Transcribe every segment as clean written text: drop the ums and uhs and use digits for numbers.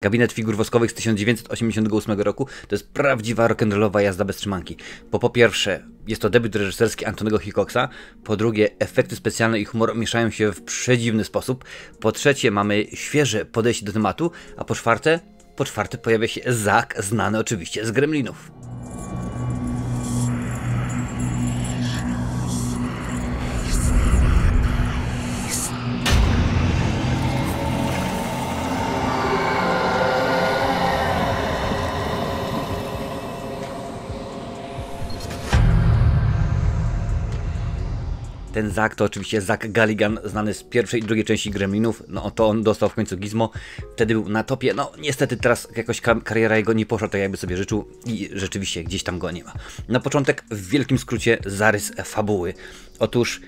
Gabinet figur woskowych z 1988 roku to jest prawdziwa rock'n'rollowa jazda bez trzymanki. Bo po pierwsze, jest to debiut reżyserski Antonego Hickoxa, po drugie, efekty specjalne i humor mieszają się w przedziwny sposób, po trzecie, mamy świeże podejście do tematu, a po czwarte pojawia się Zack, znany oczywiście z Gremlinów. Ten Zack to oczywiście Zach Galligan, znany z pierwszej i drugiej części Gremlinów. No to on dostał w końcu Gizmo. Wtedy był na topie. No niestety teraz jakoś kariera jego nie poszła tak jakby sobie życzył i rzeczywiście gdzieś tam go nie ma. Na początek w wielkim skrócie zarys fabuły. Otóż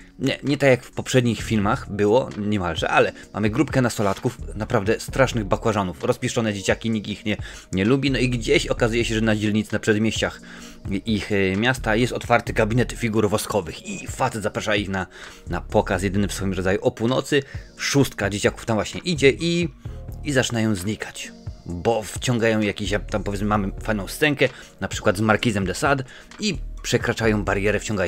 nie tak jak w poprzednich filmach było niemalże, ale mamy grupkę nastolatków, naprawdę strasznych bakłażanów, rozpieszczone dzieciaki, nikt ich nie lubi, no i gdzieś okazuje się, że na dzielnicy, na przedmieściach ich miasta jest otwarty gabinet figur woskowych i facet zaprasza ich na pokaz jedyny w swoim rodzaju o północy. 6 dzieciaków tam właśnie idzie i zaczynają znikać. Bo wciągają jakiś, tam powiedzmy mamy fajną scenkę, na przykład z Markizem de Sade i przekraczają barierę, wciąga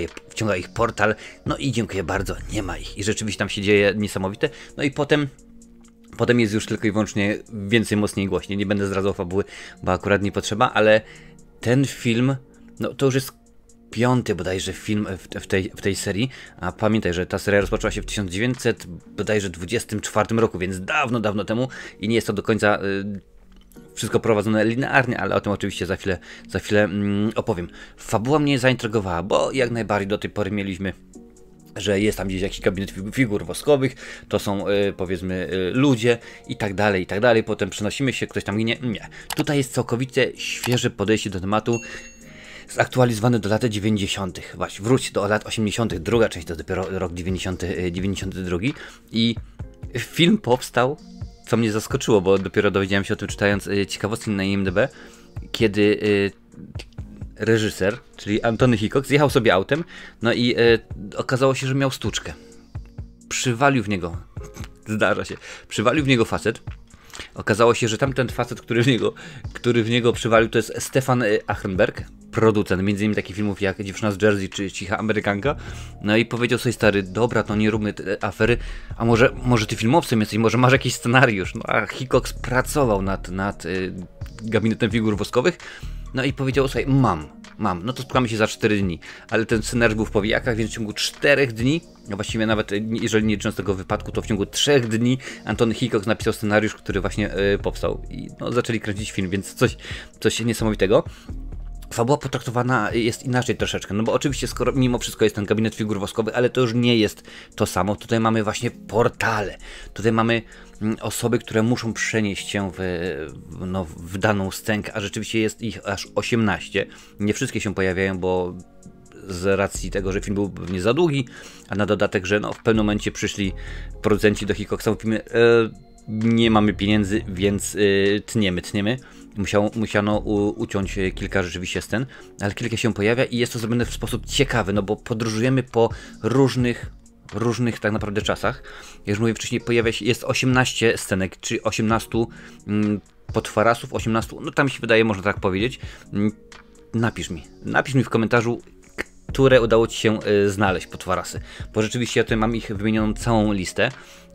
ich portal, no i dziękuję bardzo, nie ma ich. I rzeczywiście tam się dzieje niesamowite, no i potem jest już tylko i wyłącznie więcej, mocniej, głośniej. Nie będę zdradzał fabuły, bo akurat nie potrzeba, ale ten film, no to już jest 5. bodajże film w tej serii, a pamiętaj, że ta seria rozpoczęła się w 1924 roku, więc dawno, dawno temu i nie jest to do końca wszystko prowadzone linearnie, ale o tym oczywiście za chwilę opowiem. Fabuła mnie zaintrygowała, bo jak najbardziej do tej pory mieliśmy, że jest tam gdzieś jakiś gabinet figur woskowych, to są powiedzmy ludzie i tak dalej, potem przenosimy się, ktoś tam ginie. Nie. Tutaj jest całkowicie świeże podejście do tematu, zaktualizowany do lat 90. Właśnie, wróć do lat 80. Druga część to dopiero rok 92 i film powstał, co mnie zaskoczyło, bo dopiero dowiedziałem się o tym czytając ciekawostki na IMDb, kiedy reżyser, czyli Antony Hickox, jechał sobie autem, no i okazało się, że miał stłuczkę. Przywalił w niego, zdarza się, przywalił w niego facet. Okazało się, że tamten facet, który w niego przywalił, to jest Stefan Achenberg, producent m.in. takich filmów jak Dziewczyna z Jersey czy Cicha Amerykanka. No i powiedział sobie stary, dobra, to nie róbmy afery, a może ty filmowcem jesteś, może masz jakiś scenariusz. No a Hickox pracował nad gabinetem figur woskowych, no i powiedział sobie, mam, no to spotkamy się za 4 dni, ale ten scenariusz był w powijakach, więc w ciągu 4 dni, a właściwie nawet jeżeli nie licząc tego wypadku, to w ciągu 3 dni Antony Hickox napisał scenariusz, który właśnie powstał i no, zaczęli kręcić film, więc coś niesamowitego. Fabuła potraktowana jest inaczej troszeczkę, no bo oczywiście skoro mimo wszystko jest ten gabinet figur woskowych, ale to już nie jest to samo. Tutaj mamy portale, tutaj mamy osoby, które muszą przenieść się w daną scenkę, a rzeczywiście jest ich aż 18. Nie wszystkie się pojawiają, bo z racji tego, że film był pewnie za długi, a na dodatek, że no, w pewnym momencie przyszli producenci do Hickoxa, mówimy, nie mamy pieniędzy, więc tniemy. Musiano uciąć kilka rzeczywiście scen, ale kilka się pojawia i jest to zrobione w sposób ciekawy, no bo podróżujemy po różnych tak naprawdę czasach. Jak już mówiłem wcześniej, jest 18 scenek, czyli 18 potwarasów, 18, no tam się wydaje, można tak powiedzieć. Napisz mi w komentarzu, które udało ci się znaleźć potwarasy, bo rzeczywiście ja tutaj mam ich wymienioną całą listę.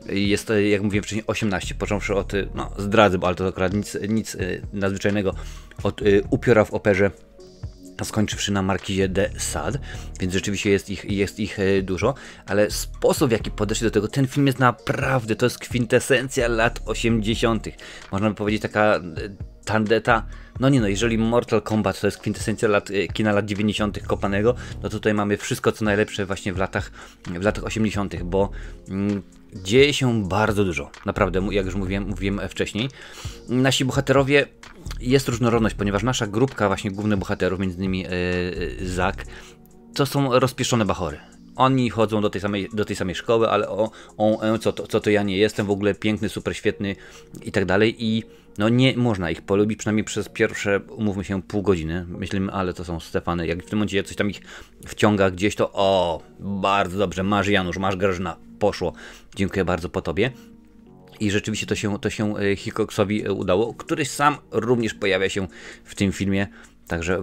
Jest, jak mówiłem wcześniej, 18, począwszy od, no zdradzę, bo ale to akurat nic nadzwyczajnego, od upiora w operze, a skończywszy na Markizie de Sade, więc rzeczywiście jest ich dużo, ale sposób, w jaki podeszli do tego, ten film jest naprawdę, to jest kwintesencja lat 80. Można by powiedzieć taka tandeta, jeżeli Mortal Kombat to jest kwintesencja kina lat 90. kopanego, no tutaj mamy wszystko co najlepsze właśnie w latach 80., bo dzieje się bardzo dużo, naprawdę, jak już mówiłem wcześniej. Nasi bohaterowie, jest różnorodność, ponieważ nasza grupka właśnie głównych bohaterów, między innymi Zack, to są rozpieszczone bachory. Oni chodzą do tej samej szkoły, ale co to ja nie jestem, w ogóle piękny, super świetny i tak dalej i no nie można ich polubić, przynajmniej przez pierwsze, umówmy się, pół godziny. Myślimy, ale to są Stefany, jak w tym momencie coś tam ich wciąga gdzieś, to bardzo dobrze, masz Janusz, masz Grażyna, poszło, dziękuję bardzo po tobie. I rzeczywiście to się Hickoxowi udało, który sam również pojawia się w tym filmie. Także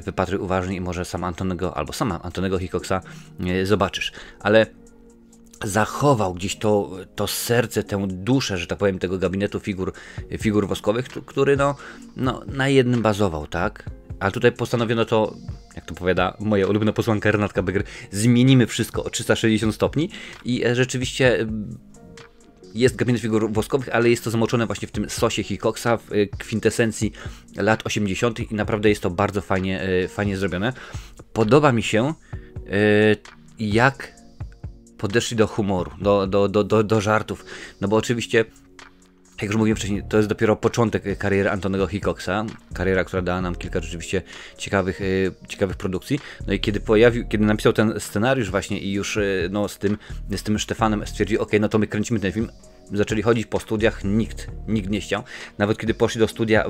wypatruj uważnie i może sam Antonego albo sama Antonego Hickoxa zobaczysz. Ale zachował gdzieś to serce, tę duszę, że tak powiem, tego gabinetu figur woskowych, który no, na jednym bazował, tak? Ale tutaj postanowiono to, jak to powiada moja ulubiona posłanka Renatka Beger, zmienimy wszystko o 360 stopni i rzeczywiście jest gabinet figur woskowych, ale jest to zamoczone właśnie w tym sosie Hickoxa, w kwintesencji lat 80. i naprawdę jest to bardzo fajnie zrobione. Podoba mi się, jak podeszli do humoru, do żartów, no bo oczywiście, jak już mówiłem wcześniej, to jest dopiero początek kariery Antonego Hickoxa, kariera, która dała nam kilka rzeczywiście ciekawych produkcji. No i kiedy napisał ten scenariusz właśnie i już no, z tym Stefanem stwierdził, ok, no to my kręcimy ten film. Zaczęli chodzić po studiach, nikt nie chciał. Nawet kiedy poszli do studia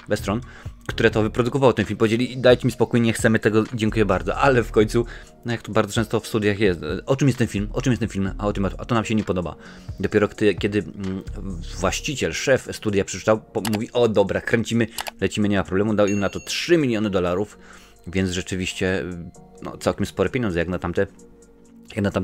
Westron, które to wyprodukowało ten film, powiedzieli, dajcie mi spokój, nie chcemy tego, dziękuję bardzo. Ale w końcu, no jak to bardzo często w studiach jest, o czym jest ten film? A to nam się nie podoba. Dopiero kiedy właściciel, szef studia przeczytał, mówi, o dobra, kręcimy, lecimy, nie ma problemu, dał im na to $3 miliony, więc rzeczywiście no, całkiem spore pieniądze jak na tamte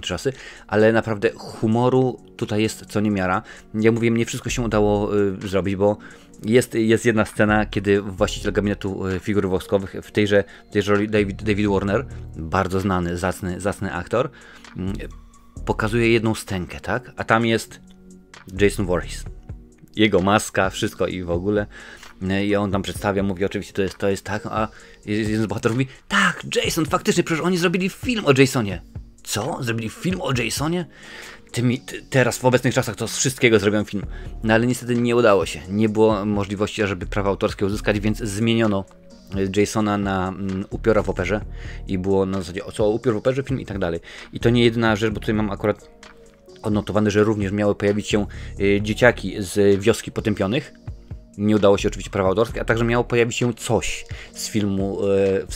czasy, ale naprawdę humoru tutaj jest co niemiara. Jak mówiłem, nie wszystko się udało zrobić, bo jest jedna scena, kiedy właściciel gabinetu figur woskowych, w tejże roli David Warner, bardzo znany, zacny aktor, pokazuje jedną stękę, tak? A tam jest Jason Voorhees. Jego maska, wszystko i w ogóle. I on tam przedstawia, mówi oczywiście to jest tak, a jeden z bohaterów mówi, tak, Jason, faktycznie, przecież oni zrobili film o Jasonie. Co? Zrobili film o Jasonie? Teraz w obecnych czasach to z wszystkiego zrobią film. No ale niestety nie udało się. Nie było możliwości, żeby prawa autorskie uzyskać, więc zmieniono Jasona na upiora w operze. I było na zasadzie co upiór w operze, film i tak dalej. I to nie jedyna rzecz, bo tutaj mam akurat odnotowane, że również miały pojawić się dzieciaki z Wioski Potępionych. Nie udało się oczywiście prawa autorskie, a także miało pojawić się coś z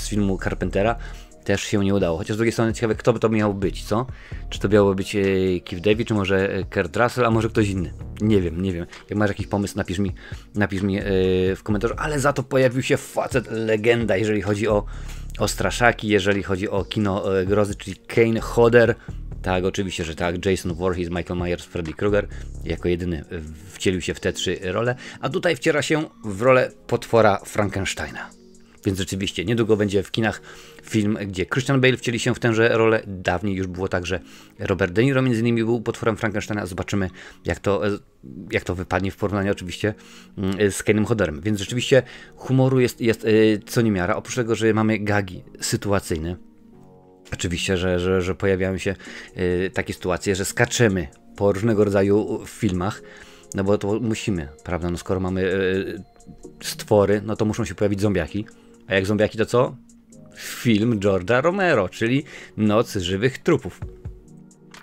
filmu Carpentera. Też się nie udało. Chociaż z drugiej strony ciekawe, kto by to miał być, co? Czy to miało być Keith David, czy może Kurt Russell, a może ktoś inny? Nie wiem. Jak masz jakiś pomysł, napisz mi w komentarzu. Ale za to pojawił się facet legenda, jeżeli chodzi o straszaki, jeżeli chodzi o kino grozy, czyli Kane Hodder. Tak, oczywiście, że tak. Jason Voorhees, Michael Myers, Freddy Krueger jako jedyny wcielił się w te 3 role, a tutaj wciera się w rolę potwora Frankensteina. Więc rzeczywiście niedługo będzie w kinach film, gdzie Christian Bale wcieli się w tęże rolę. Dawniej już było tak, że Robert De Niro między innymi był potworem Frankensteina. Zobaczymy, jak to wypadnie w porównaniu oczywiście z Kane'em Hodderem. Więc rzeczywiście humoru jest co niemiara. Oprócz tego, że mamy gagi sytuacyjne. Oczywiście, że pojawiają się takie sytuacje, że skaczemy po różnego rodzaju filmach. No bo to musimy, prawda? No skoro mamy stwory, no to muszą się pojawić zombiaki. A jak zombiaki to co? Film George'a Romero, czyli Noc żywych trupów.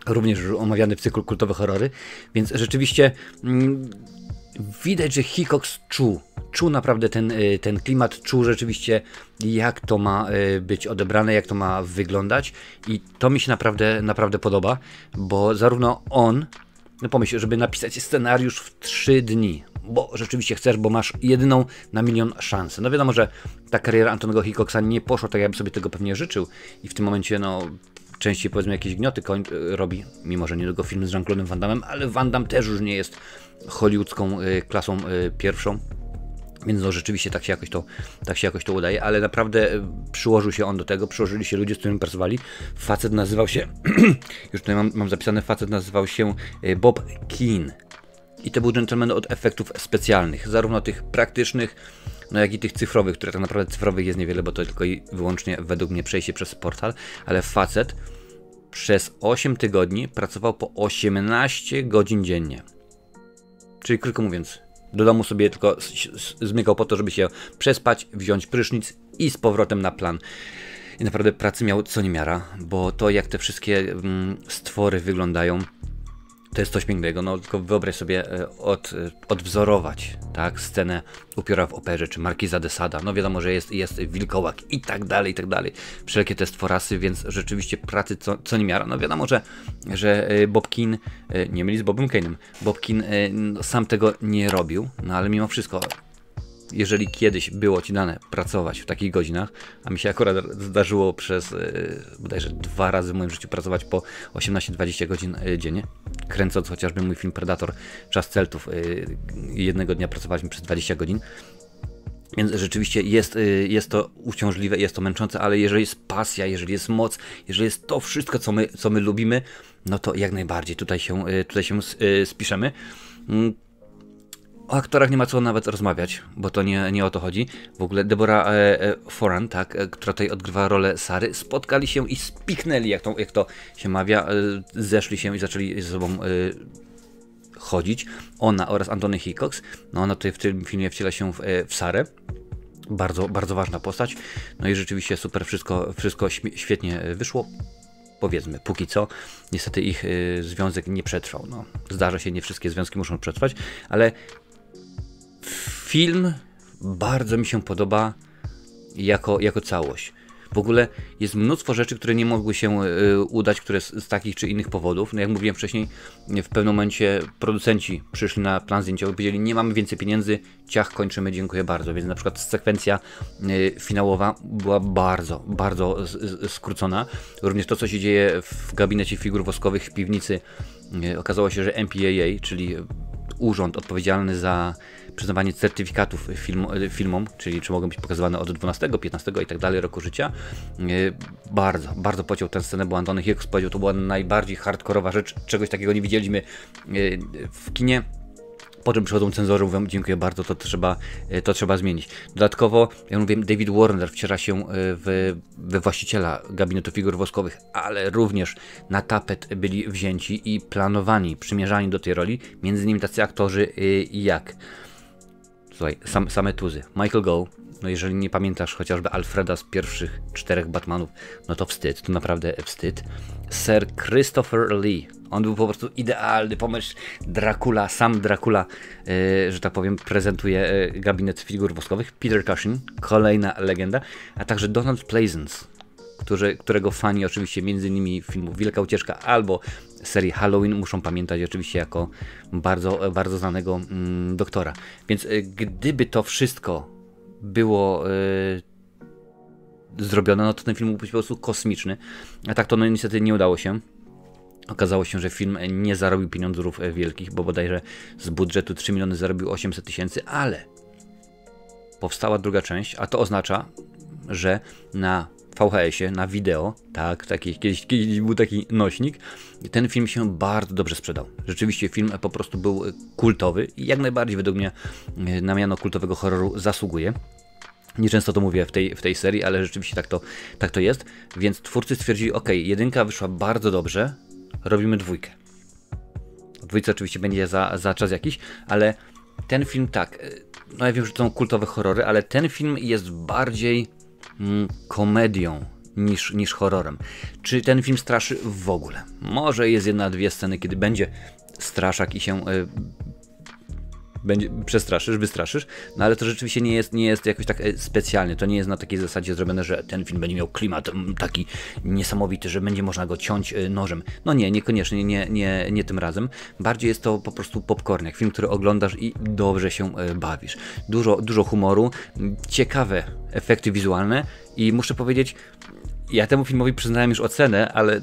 Również omawiany w cyklu Kultowe horrory, więc rzeczywiście widać, że Hickox czuł naprawdę ten klimat, czuł rzeczywiście, jak to ma być odebrane, jak to ma wyglądać i to mi się naprawdę podoba, bo zarówno on, no pomyśl, żeby napisać scenariusz w 3 dni, bo rzeczywiście chcesz, bo masz jedyną na milion szansę. No wiadomo, że ta kariera Antonego Hickoxa nie poszła tak, jakbym sobie tego pewnie życzył i w tym momencie, no, częściej powiedzmy jakieś gnioty robi, mimo że niedługo film z Jean-Claude'em Van Damme, ale Van Damme też już nie jest hollywoodzką klasą pierwszą. Więc no rzeczywiście tak się jakoś to udaje, ale naprawdę przyłożył się on do tego, przyłożyli się ludzie, z którymi pracowali. Facet nazywał się, już tutaj mam zapisane, facet nazywał się Bob Keane. I to był gentleman od efektów specjalnych, zarówno tych praktycznych, no jak i tych cyfrowych, które tak naprawdę cyfrowych jest niewiele, bo to tylko i wyłącznie według mnie przejście przez portal, ale facet przez 8 tygodni pracował po 18 godzin dziennie. Czyli krótko mówiąc, do domu sobie tylko zmykał po to, żeby się przespać, wziąć prysznic i z powrotem na plan. I naprawdę pracy miał co niemiara, bo to jak te wszystkie stwory wyglądają, To jest coś pięknego, no tylko wyobraź sobie odwzorować, tak, scenę Upiora w operze, czy Markiza de Sada, no wiadomo, że jest wilkołak i tak dalej, wszelkie te stworasy, więc rzeczywiście pracy co niemiara, no wiadomo, że Bob Keane, nie myli z Bobem Kane'em, Bob Keane no, sam tego nie robił, no ale mimo wszystko, jeżeli kiedyś było ci dane pracować w takich godzinach, a mi się akurat zdarzyło przez bodajże 2 razy w moim życiu pracować po 18-20 godzin dziennie, kręcąc chociażby mój film Predator, Czas Celtów, jednego dnia pracowaliśmy przez 20 godzin, więc rzeczywiście jest to uciążliwe, jest to męczące, ale jeżeli jest pasja, jeżeli jest moc, jeżeli jest to wszystko, co my lubimy, no to jak najbardziej tutaj się spiszemy. O aktorach nie ma co nawet rozmawiać, bo to nie o to chodzi. W ogóle Deborah Foran, tak, która tutaj odgrywa rolę Sary, spotkali się i spiknęli, jak to się mawia, zeszli się i zaczęli ze sobą chodzić. Ona oraz Anthony Hickox, no ona tutaj w tym filmie wciela się w Sarę. Bardzo, bardzo ważna postać. No i rzeczywiście super, wszystko świetnie wyszło. Powiedzmy, póki co, niestety ich związek nie przetrwał. No, zdarza się, nie wszystkie związki muszą przetrwać, ale film bardzo mi się podoba jako całość. W ogóle jest mnóstwo rzeczy, które nie mogły się udać, które z takich czy innych powodów. No jak mówiłem wcześniej, w pewnym momencie producenci przyszli na plan zdjęciowy, powiedzieli, nie mamy więcej pieniędzy, ciach, kończymy, dziękuję bardzo. Więc na przykład sekwencja finałowa była bardzo, bardzo skrócona. Również to, co się dzieje w gabinecie figur woskowych w piwnicy, okazało się, że MPAA, czyli urząd odpowiedzialny za przyznawanie certyfikatów filmom, czyli czy mogą być pokazywane od 12, 15 i tak dalej roku życia. Bardzo, bardzo pociął tę scenę, bo Anthony Hicks powiedział, to była najbardziej hardkorowa rzecz, czegoś takiego nie widzieliśmy w kinie. Po czym przychodzą cenzorzy, mówią, dziękuję bardzo, to trzeba zmienić. Dodatkowo, jak mówiłem, David Warner wciela się we właściciela gabinetu figur woskowych, ale również na tapet byli wzięci i planowani, przymierzani do tej roli, między innymi tacy aktorzy jak, słuchaj, same tuzy, Michael Gough, no jeżeli nie pamiętasz chociażby Alfreda z pierwszych 4 Batmanów, no to wstyd, to naprawdę wstyd. Sir Christopher Lee, on był po prostu idealny, pomysł Dracula, sam Dracula, że tak powiem, prezentuje gabinet figur woskowych. Peter Cushing, kolejna legenda, a także Donald Pleasence, którego fani oczywiście między innymi filmu Wielka Ucieczka albo serii Halloween muszą pamiętać oczywiście jako bardzo, bardzo znanego doktora. Więc gdyby to wszystko było zrobione, no to ten film mógł być po prostu kosmiczny, a tak to no niestety nie udało się. Okazało się, że film nie zarobił pieniądzów wielkich, bo bodajże z budżetu 3 miliony zarobił 800 000, ale powstała druga część, a to oznacza, że na VHS-ie, na wideo, tak, kiedyś był taki nośnik, ten film się bardzo dobrze sprzedał. Rzeczywiście film po prostu był kultowy i jak najbardziej według mnie na miano kultowego horroru zasługuje. Nieczęsto to mówię w tej serii, ale rzeczywiście tak to jest, więc twórcy stwierdzili, ok, 1 wyszła bardzo dobrze, robimy 2. O 2 oczywiście będzie za czas jakiś, ale ten film tak, no ja wiem, że to są kultowe horrory, ale ten film jest bardziej komedią niż horrorem. Czy ten film straszy w ogóle? Może jest 1-2 sceny, kiedy będzie straszak i się przestraszysz, wystraszysz, no ale to rzeczywiście nie jest jakoś tak specjalnie, to nie jest na takiej zasadzie zrobione, że ten film będzie miał klimat taki niesamowity, że będzie można go ciąć nożem. No nie, niekoniecznie, nie tym razem. Bardziej jest to po prostu popcorn, film, który oglądasz i dobrze się bawisz. Dużo humoru, ciekawe efekty wizualne i muszę powiedzieć, ja temu filmowi przyznałem już ocenę, ale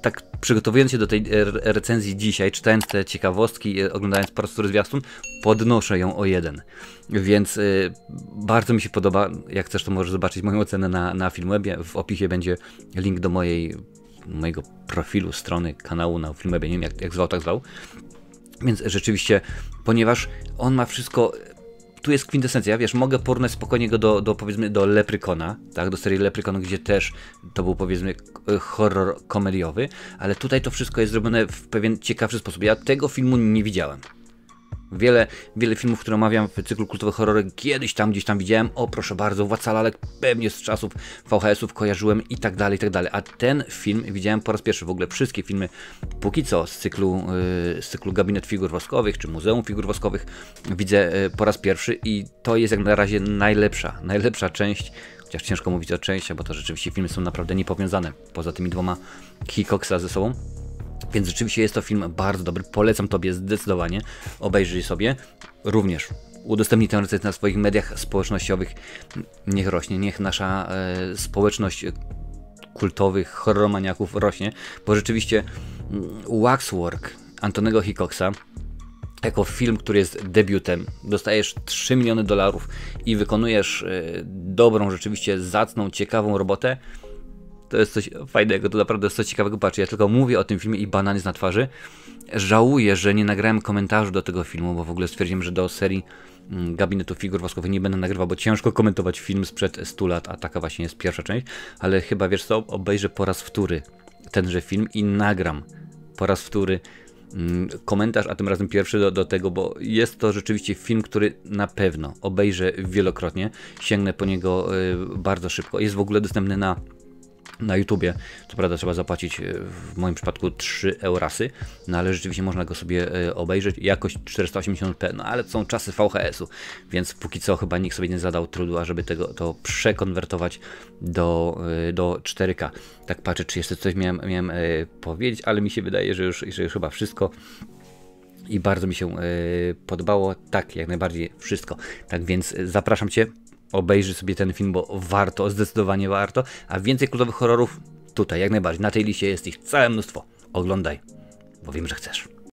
tak przygotowując się do tej recenzji dzisiaj, czytając te ciekawostki, oglądając po raz wtóry zwiastun, podnoszę ją o 1. Więc bardzo mi się podoba. Jak chcesz, to możesz zobaczyć moją ocenę na Filmwebie. W opisie będzie link do mojego profilu, strony, kanału na Filmwebie. Nie wiem jak zwał, tak zwał. Więc rzeczywiście, ponieważ on ma wszystko... Tu jest kwintesencja, wiesz, mogę porównać spokojnie go powiedzmy do Leprykona, tak, do serii Leprykon, gdzie też to był powiedzmy horror komediowy, ale tutaj to wszystko jest zrobione w pewien ciekawszy sposób. Ja tego filmu nie widziałem. Wiele filmów, które omawiam w cyklu kultowe horrory, kiedyś tam gdzieś tam widziałem. O, proszę bardzo, Władca Lalek pewnie z czasów VHS-ów kojarzyłem i tak dalej, i tak dalej. A ten film widziałem po raz pierwszy. W ogóle wszystkie filmy póki co z cyklu Gabinet Figur Woskowych czy Muzeum Figur Woskowych widzę po raz pierwszy i to jest jak na razie najlepsza część. Chociaż ciężko mówić o części, bo to rzeczywiście filmy są naprawdę niepowiązane poza tymi dwoma Hickoxa ze sobą. Więc rzeczywiście jest to film bardzo dobry, polecam Tobie zdecydowanie, obejrzyj sobie. Również udostępnij tę recenzję na swoich mediach społecznościowych, niech rośnie, niech nasza społeczność kultowych horroromaniaków rośnie, bo rzeczywiście Waxwork Antonego Hickoxa jako film, który jest debiutem, dostajesz $3 miliony i wykonujesz dobrą, rzeczywiście zacną, ciekawą robotę. To jest coś fajnego, to naprawdę jest coś ciekawego. Patrz, ja tylko mówię o tym filmie i banan jest na twarzy. Żałuję, że nie nagrałem komentarzu do tego filmu, bo w ogóle stwierdziłem, że do serii Gabinetu Figur Woskowych nie będę nagrywał, bo ciężko komentować film sprzed 100 lat, a taka właśnie jest pierwsza część. Ale chyba, wiesz co, obejrzę po raz wtóry tenże film i nagram po raz wtóry komentarz, a tym razem pierwszy do tego, bo jest to rzeczywiście film, który na pewno obejrzę wielokrotnie, sięgnę po niego bardzo szybko. Jest w ogóle dostępny na YouTubie, co prawda trzeba zapłacić w moim przypadku 3 eurasy, no ale rzeczywiście można go sobie obejrzeć, jakość 480p, no ale to są czasy VHS-u, więc póki co chyba nikt sobie nie zadał trudu, ażeby to przekonwertować do 4K. Tak patrzę, czy jeszcze coś miałem powiedzieć, ale mi się wydaje, że już chyba wszystko. I bardzo mi się podobało, tak, jak najbardziej wszystko. Tak więc zapraszam Cię, obejrzyj sobie ten film, bo warto, zdecydowanie warto, a więcej kultowych horrorów tutaj, jak najbardziej. Na tej liście jest ich całe mnóstwo. Oglądaj, bo wiem, że chcesz.